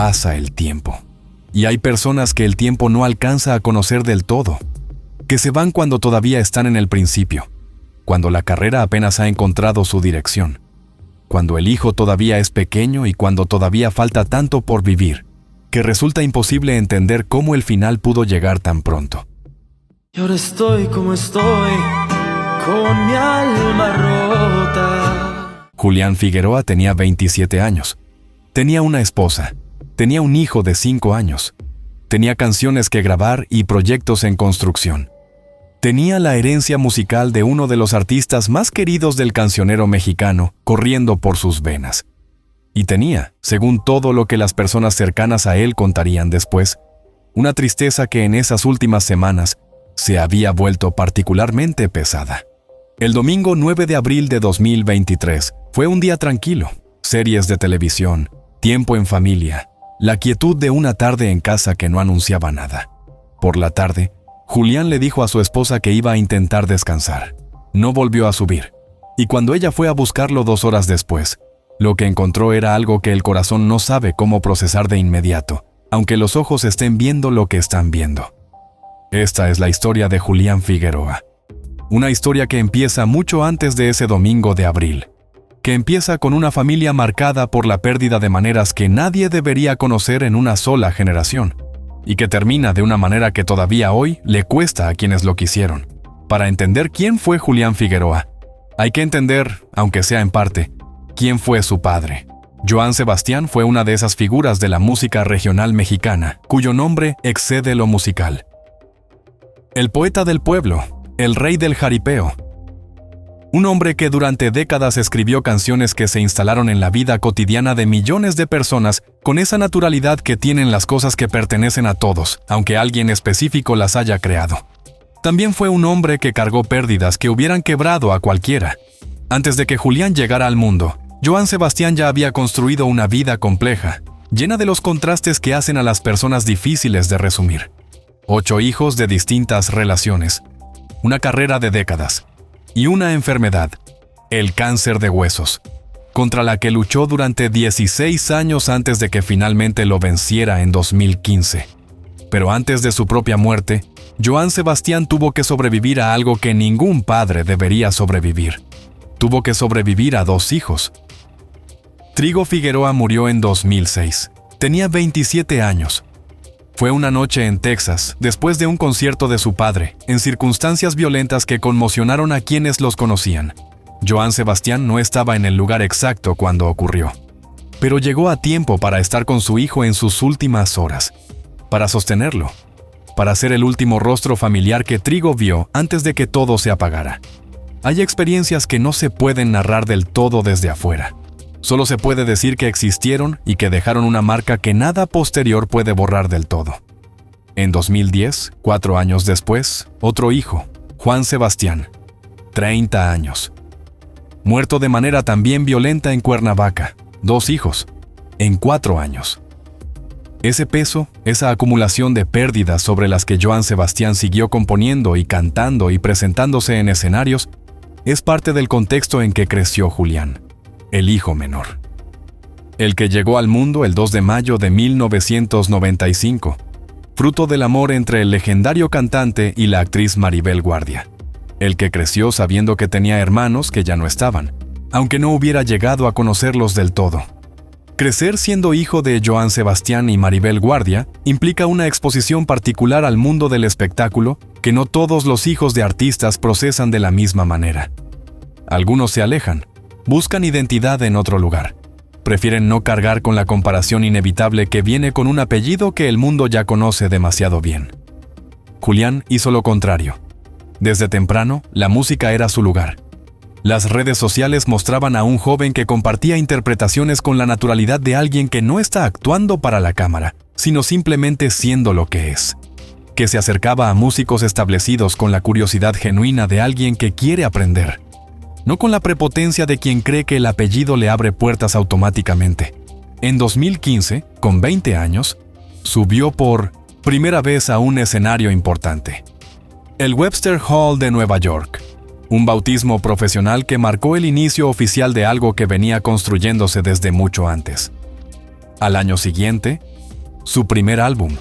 Pasa el tiempo. Y hay personas que el tiempo no alcanza a conocer del todo, que se van cuando todavía están en el principio, cuando la carrera apenas ha encontrado su dirección, cuando el hijo todavía es pequeño y cuando todavía falta tanto por vivir, que resulta imposible entender cómo el final pudo llegar tan pronto. Y ahora estoy como estoy, con mi alma rota. Julián Figueroa tenía 27 años. Tenía una esposa. Tenía un hijo de 5 años. Tenía canciones que grabar y proyectos en construcción. Tenía la herencia musical de uno de los artistas más queridos del cancionero mexicano corriendo por sus venas. Y tenía, según todo lo que las personas cercanas a él contarían después, una tristeza que en esas últimas semanas se había vuelto particularmente pesada. El domingo 9 de abril de 2023 fue un día tranquilo. Series de televisión, tiempo en familia, la quietud de una tarde en casa que no anunciaba nada. Por la tarde, Julián le dijo a su esposa que iba a intentar descansar. No volvió a subir. Y cuando ella fue a buscarlo 2 horas después, lo que encontró era algo que el corazón no sabe cómo procesar de inmediato, aunque los ojos estén viendo lo que están viendo. Esta es la historia de Julián Figueroa. Una historia que empieza mucho antes de ese domingo de abril. Que empieza con una familia marcada por la pérdida de maneras que nadie debería conocer en una sola generación. Y que termina de una manera que todavía hoy le cuesta a quienes lo quisieron. Para entender quién fue Julián Figueroa, hay que entender, aunque sea en parte, quién fue su padre. Joan Sebastián fue una de esas figuras de la música regional mexicana, cuyo nombre excede lo musical. El poeta del pueblo, el rey del jaripeo. Un hombre que durante décadas escribió canciones que se instalaron en la vida cotidiana de millones de personas con esa naturalidad que tienen las cosas que pertenecen a todos, aunque alguien específico las haya creado. También fue un hombre que cargó pérdidas que hubieran quebrado a cualquiera. Antes de que Julián llegara al mundo, Joan Sebastián ya había construido una vida compleja, llena de los contrastes que hacen a las personas difíciles de resumir. 8 hijos de distintas relaciones, una carrera de décadas y una enfermedad, el cáncer de huesos, contra la que luchó durante 16 años antes de que finalmente lo venciera en 2015. Pero antes de su propia muerte, Joan Sebastián tuvo que sobrevivir a algo que ningún padre debería sobrevivir. Tuvo que sobrevivir a 2 hijos. Trigo Figueroa murió en 2006. Tenía 27 años. Fue una noche en Texas, después de un concierto de su padre, en circunstancias violentas que conmocionaron a quienes los conocían. Joan Sebastián no estaba en el lugar exacto cuando ocurrió, pero llegó a tiempo para estar con su hijo en sus últimas horas, para sostenerlo, para ser el último rostro familiar que Trigo vio antes de que todo se apagara. Hay experiencias que no se pueden narrar del todo desde afuera. Solo se puede decir que existieron y que dejaron una marca que nada posterior puede borrar del todo. En 2010, 4 años después, otro hijo, Juan Sebastián, 30 años. Muerto de manera también violenta en Cuernavaca, 2 hijos, en 4 años. Ese peso, esa acumulación de pérdidas sobre las que Joan Sebastián siguió componiendo y cantando y presentándose en escenarios, es parte del contexto en que creció Julián, el hijo menor. El que llegó al mundo el 2 de mayo de 1995, fruto del amor entre el legendario cantante y la actriz Maribel Guardia. El que creció sabiendo que tenía hermanos que ya no estaban, aunque no hubiera llegado a conocerlos del todo. Crecer siendo hijo de Joan Sebastián y Maribel Guardia implica una exposición particular al mundo del espectáculo que no todos los hijos de artistas procesan de la misma manera. Algunos se alejan, buscan identidad en otro lugar. Prefieren no cargar con la comparación inevitable que viene con un apellido que el mundo ya conoce demasiado bien. Julián hizo lo contrario. Desde temprano, la música era su lugar. Las redes sociales mostraban a un joven que compartía interpretaciones con la naturalidad de alguien que no está actuando para la cámara, sino simplemente siendo lo que es. Que se acercaba a músicos establecidos con la curiosidad genuina de alguien que quiere aprender. No con la prepotencia de quien cree que el apellido le abre puertas automáticamente. En 2015, con 20 años, subió por primera vez a un escenario importante. El Webster Hall de Nueva York. Un bautismo profesional que marcó el inicio oficial de algo que venía construyéndose desde mucho antes. Al año siguiente, su primer álbum,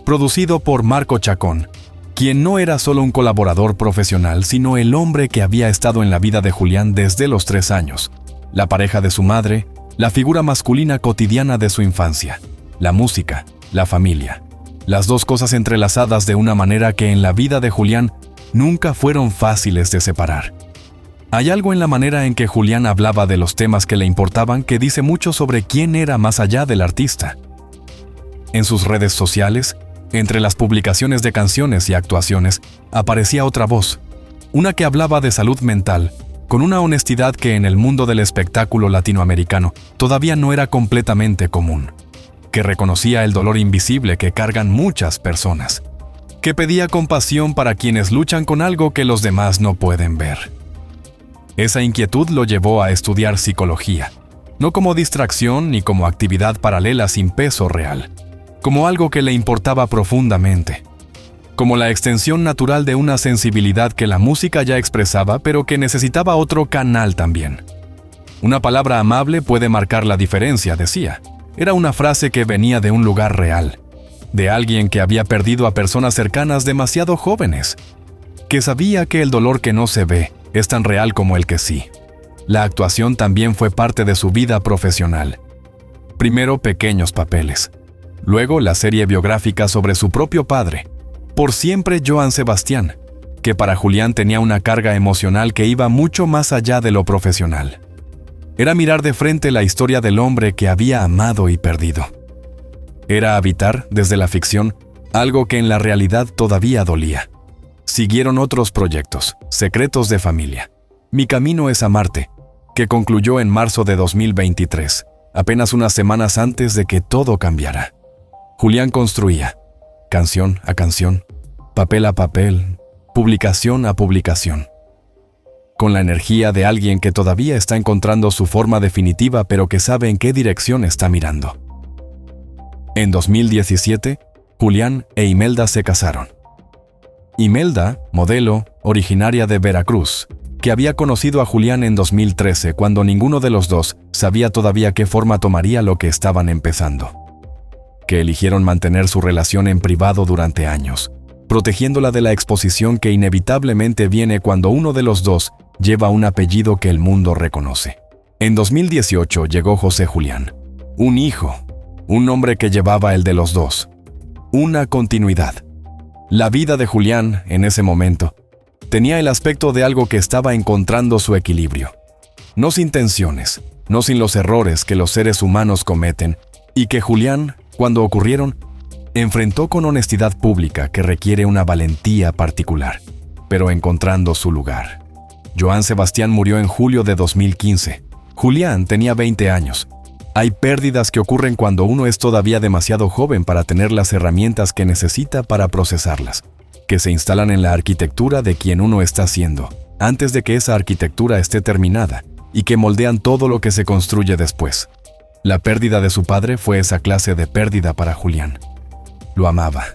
producido por Marco Chacón, quien no era solo un colaborador profesional, sino el hombre que había estado en la vida de Julián desde los 3 años, la pareja de su madre, la figura masculina cotidiana de su infancia, la música, la familia. Las dos cosas entrelazadas de una manera que en la vida de Julián nunca fueron fáciles de separar. Hay algo en la manera en que Julián hablaba de los temas que le importaban que dice mucho sobre quién era más allá del artista. En sus redes sociales, entre las publicaciones de canciones y actuaciones, aparecía otra voz, una que hablaba de salud mental, con una honestidad que en el mundo del espectáculo latinoamericano todavía no era completamente común, que reconocía el dolor invisible que cargan muchas personas, que pedía compasión para quienes luchan con algo que los demás no pueden ver. Esa inquietud lo llevó a estudiar psicología, no como distracción ni como actividad paralela sin peso real, como algo que le importaba profundamente, como la extensión natural de una sensibilidad que la música ya expresaba, pero que necesitaba otro canal también. Una palabra amable puede marcar la diferencia, decía. Era una frase que venía de un lugar real, de alguien que había perdido a personas cercanas demasiado jóvenes, que sabía que el dolor que no se ve es tan real como el que sí. La actuación también fue parte de su vida profesional. Primero pequeños papeles, luego la serie biográfica sobre su propio padre, Por siempre Johann Sebastián, que para Julián tenía una carga emocional que iba mucho más allá de lo profesional. Era mirar de frente la historia del hombre que había amado y perdido. Era habitar, desde la ficción, algo que en la realidad todavía dolía. Siguieron otros proyectos, Secretos de Familia, Mi camino es amarte, que concluyó en marzo de 2023, apenas unas semanas antes de que todo cambiara. Julián construía, canción a canción, papel a papel, publicación a publicación, con la energía de alguien que todavía está encontrando su forma definitiva, pero que sabe en qué dirección está mirando. En 2017, Julián e Imelda se casaron. Imelda, modelo, originaria de Veracruz, que había conocido a Julián en 2013 cuando ninguno de los dos sabía todavía qué forma tomaría lo que estaban empezando. Que eligieron mantener su relación en privado durante años, protegiéndola de la exposición que inevitablemente viene cuando uno de los dos lleva un apellido que el mundo reconoce. En 2018 llegó José Julián, un hijo, un nombre que llevaba el de los dos, una continuidad. La vida de Julián, en ese momento, tenía el aspecto de algo que estaba encontrando su equilibrio. No sin tensiones, no sin los errores que los seres humanos cometen, y que Julián, cuando ocurrieron, enfrentó con honestidad pública que requiere una valentía particular, pero encontrando su lugar. Johann Sebastián murió en julio de 2015. Julián tenía 20 años. Hay pérdidas que ocurren cuando uno es todavía demasiado joven para tener las herramientas que necesita para procesarlas, que se instalan en la arquitectura de quien uno está siendo, antes de que esa arquitectura esté terminada, y que moldean todo lo que se construye después. La pérdida de su padre fue esa clase de pérdida para Julián. Lo amaba.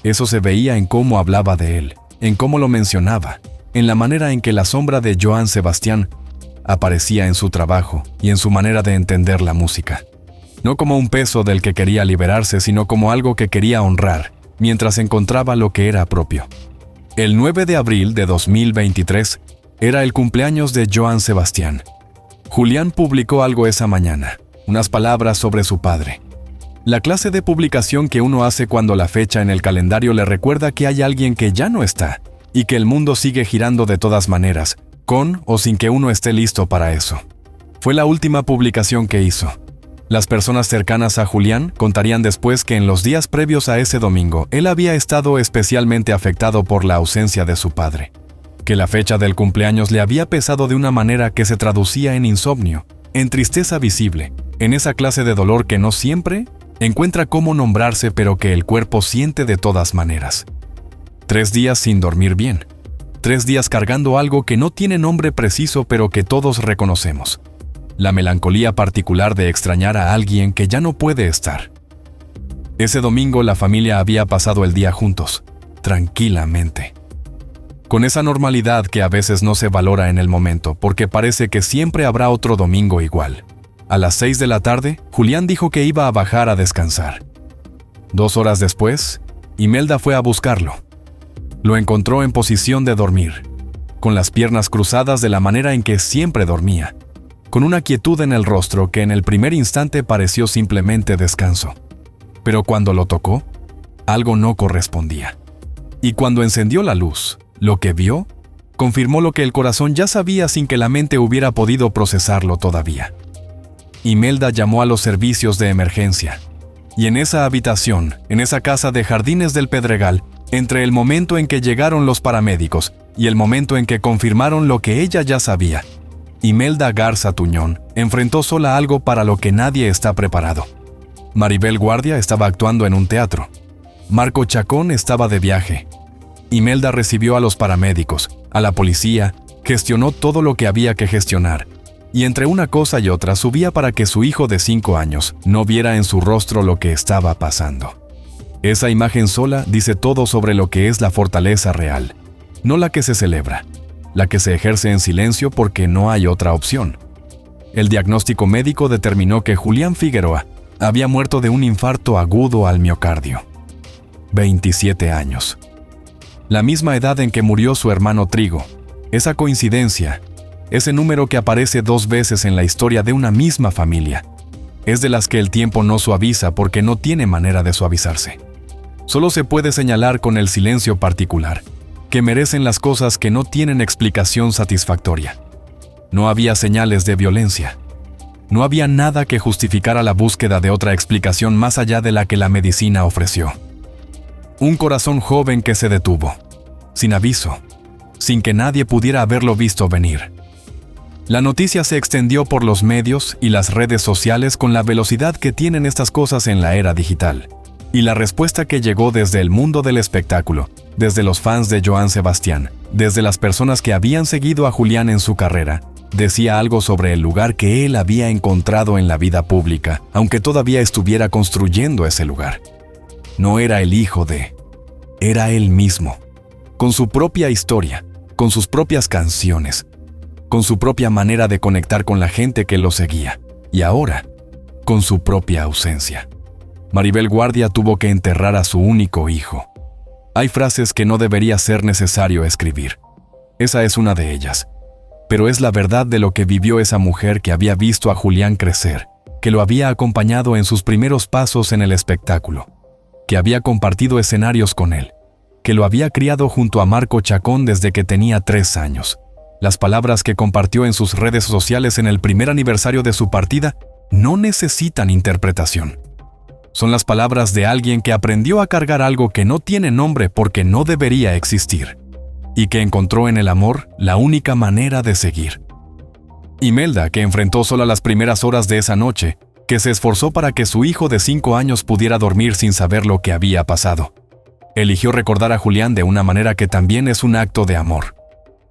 Eso se veía en cómo hablaba de él, en cómo lo mencionaba, en la manera en que la sombra de Johann Sebastián aparecía en su trabajo y en su manera de entender la música. No como un peso del que quería liberarse, sino como algo que quería honrar, mientras encontraba lo que era propio. El 9 de abril de 2023 era el cumpleaños de Johann Sebastián. Julián publicó algo esa mañana, unas palabras sobre su padre. La clase de publicación que uno hace cuando la fecha en el calendario le recuerda que hay alguien que ya no está y que el mundo sigue girando de todas maneras, con o sin que uno esté listo para eso. Fue la última publicación que hizo. Las personas cercanas a Julián contarían después que en los días previos a ese domingo, él había estado especialmente afectado por la ausencia de su padre, que la fecha del cumpleaños le había pesado de una manera que se traducía en insomnio, en tristeza visible, en esa clase de dolor que no siempre encuentra cómo nombrarse, pero que el cuerpo siente de todas maneras. 3 días sin dormir bien. 3 días cargando algo que no tiene nombre preciso, pero que todos reconocemos. La melancolía particular de extrañar a alguien que ya no puede estar. Ese domingo la familia había pasado el día juntos, tranquilamente. Con esa normalidad que a veces no se valora en el momento, porque parece que siempre habrá otro domingo igual. A las 6 de la tarde, Julián dijo que iba a bajar a descansar. 2 horas después, Imelda fue a buscarlo. Lo encontró en posición de dormir, con las piernas cruzadas de la manera en que siempre dormía, con una quietud en el rostro que en el primer instante pareció simplemente descanso. Pero cuando lo tocó, algo no correspondía. Y cuando encendió la luz, lo que vio confirmó lo que el corazón ya sabía sin que la mente hubiera podido procesarlo todavía. Imelda llamó a los servicios de emergencia. Y en esa habitación, en esa casa de Jardines del Pedregal, entre el momento en que llegaron los paramédicos y el momento en que confirmaron lo que ella ya sabía, Imelda Garza Tuñón enfrentó sola algo para lo que nadie está preparado. Maribel Guardia estaba actuando en un teatro. Marco Chacón estaba de viaje. Imelda recibió a los paramédicos, a la policía, gestionó todo lo que había que gestionar, y entre una cosa y otra subía para que su hijo de 5 años no viera en su rostro lo que estaba pasando. Esa imagen sola dice todo sobre lo que es la fortaleza real, no la que se celebra, la que se ejerce en silencio porque no hay otra opción. El diagnóstico médico determinó que Julián Figueroa había muerto de un infarto agudo al miocardio. 27 años. La misma edad en que murió su hermano Trigo. Esa coincidencia, ese número que aparece 2 veces en la historia de una misma familia, es de las que el tiempo no suaviza porque no tiene manera de suavizarse. Solo se puede señalar con el silencio particular, que merecen las cosas que no tienen explicación satisfactoria. No había señales de violencia. No había nada que justificara la búsqueda de otra explicación más allá de la que la medicina ofreció. Un corazón joven que se detuvo, sin aviso, sin que nadie pudiera haberlo visto venir. La noticia se extendió por los medios y las redes sociales con la velocidad que tienen estas cosas en la era digital. Y la respuesta que llegó desde el mundo del espectáculo, desde los fans de Joan Sebastián, desde las personas que habían seguido a Julián en su carrera, decía algo sobre el lugar que él había encontrado en la vida pública, aunque todavía estuviera construyendo ese lugar. No era el hijo de... Era él mismo, con su propia historia, con sus propias canciones, con su propia manera de conectar con la gente que lo seguía, y ahora, con su propia ausencia. Maribel Guardia tuvo que enterrar a su único hijo. Hay frases que no debería ser necesario escribir. Esa es una de ellas. Pero es la verdad de lo que vivió esa mujer que había visto a Julián crecer, que lo había acompañado en sus primeros pasos en el espectáculo, que había compartido escenarios con él, que lo había criado junto a Marco Chacón desde que tenía 3 años. Las palabras que compartió en sus redes sociales en el primer aniversario de su partida no necesitan interpretación. Son las palabras de alguien que aprendió a cargar algo que no tiene nombre porque no debería existir, y que encontró en el amor la única manera de seguir. Imelda, que enfrentó sola las primeras horas de esa noche, que se esforzó para que su hijo de 5 años pudiera dormir sin saber lo que había pasado. Eligió recordar a Julián de una manera que también es un acto de amor,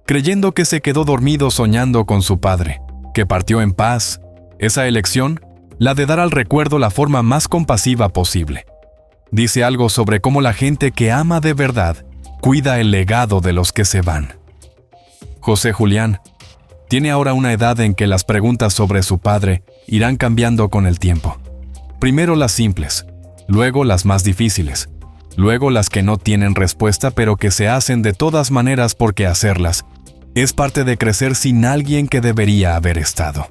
creyendo que se quedó dormido soñando con su padre, que partió en paz. Esa elección, la de dar al recuerdo la forma más compasiva posible, dice algo sobre cómo la gente que ama de verdad cuida el legado de los que se van. José Julián tiene ahora una edad en que las preguntas sobre su padre irán cambiando con el tiempo. Primero las simples, luego las más difíciles, luego las que no tienen respuesta pero que se hacen de todas maneras porque hacerlas es parte de crecer sin alguien que debería haber estado.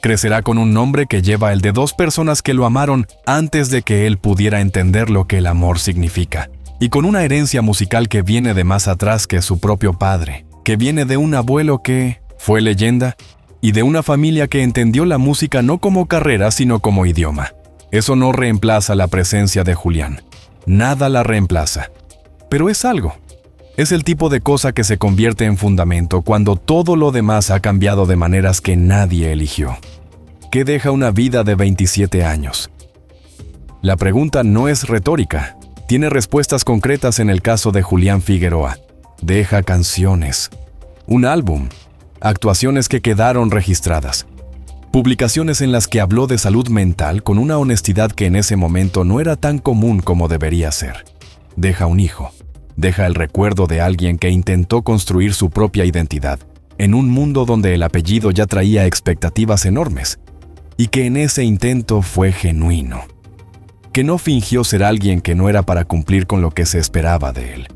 Crecerá con un nombre que lleva el de 2 personas que lo amaron antes de que él pudiera entender lo que el amor significa, y con una herencia musical que viene de más atrás que su propio padre, que viene de un abuelo que fue leyenda y de una familia que entendió la música no como carrera sino como idioma. Eso no reemplaza la presencia de Julián. Nada la reemplaza. Pero es algo. Es el tipo de cosa que se convierte en fundamento cuando todo lo demás ha cambiado de maneras que nadie eligió. ¿Qué deja una vida de 27 años? La pregunta no es retórica. Tiene respuestas concretas en el caso de Julián Figueroa. Deja canciones, un álbum, actuaciones que quedaron registradas, publicaciones en las que habló de salud mental con una honestidad que en ese momento no era tan común como debería ser. Deja un hijo. Deja el recuerdo de alguien que intentó construir su propia identidad en un mundo donde el apellido ya traía expectativas enormes y que en ese intento fue genuino. que no fingió ser alguien que no era para cumplir con lo que se esperaba de él,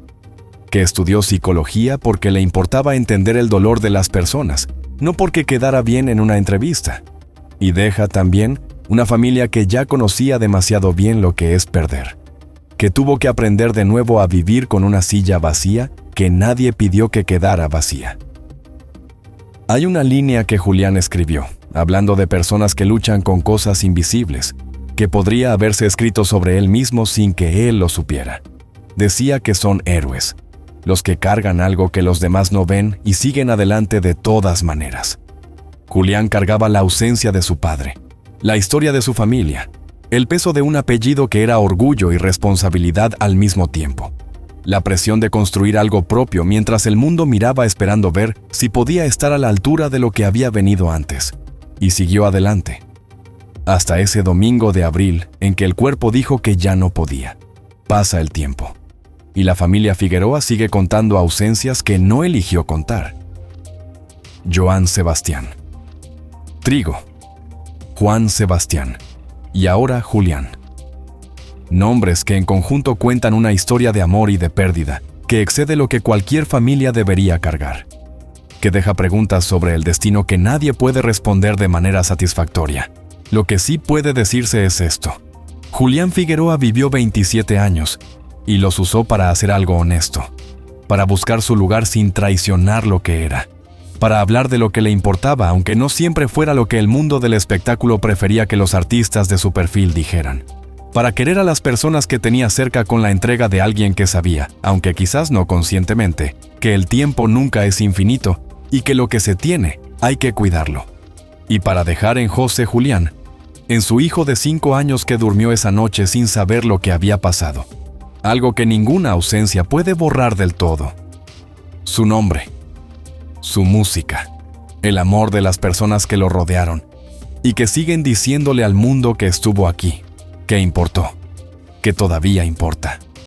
que estudió psicología porque le importaba entender el dolor de las personas, no porque quedara bien en una entrevista, y deja también una familia que ya conocía demasiado bien lo que es perder, que tuvo que aprender de nuevo a vivir con una silla vacía que nadie pidió que quedara vacía. Hay una línea que Julián escribió, hablando de personas que luchan con cosas invisibles, que podría haberse escrito sobre él mismo sin que él lo supiera. Decía que son héroes, los que cargan algo que los demás no ven y siguen adelante de todas maneras. Julián cargaba la ausencia de su padre, la historia de su familia, el peso de un apellido que era orgullo y responsabilidad al mismo tiempo, la presión de construir algo propio mientras el mundo miraba esperando ver si podía estar a la altura de lo que había venido antes, y siguió adelante. Hasta ese domingo de abril en que el cuerpo dijo que ya no podía. Pasa el tiempo, y la familia Figueroa sigue contando ausencias que no eligió contar. Joan Sebastián, Trigo, Juan Sebastián y ahora Julián. Nombres que en conjunto cuentan una historia de amor y de pérdida que excede lo que cualquier familia debería cargar, que deja preguntas sobre el destino que nadie puede responder de manera satisfactoria. Lo que sí puede decirse es esto: Julián Figueroa vivió 27 años y los usó para hacer algo honesto, para buscar su lugar sin traicionar lo que era, para hablar de lo que le importaba, aunque no siempre fuera lo que el mundo del espectáculo prefería que los artistas de su perfil dijeran, para querer a las personas que tenía cerca con la entrega de alguien que sabía, aunque quizás no conscientemente, que el tiempo nunca es infinito y que lo que se tiene hay que cuidarlo. Y para dejar en José Julián, en su hijo de 5 años que durmió esa noche sin saber lo que había pasado, algo que ninguna ausencia puede borrar del todo: su nombre, su música, el amor de las personas que lo rodearon y que siguen diciéndole al mundo que estuvo aquí, que importó, que todavía importa.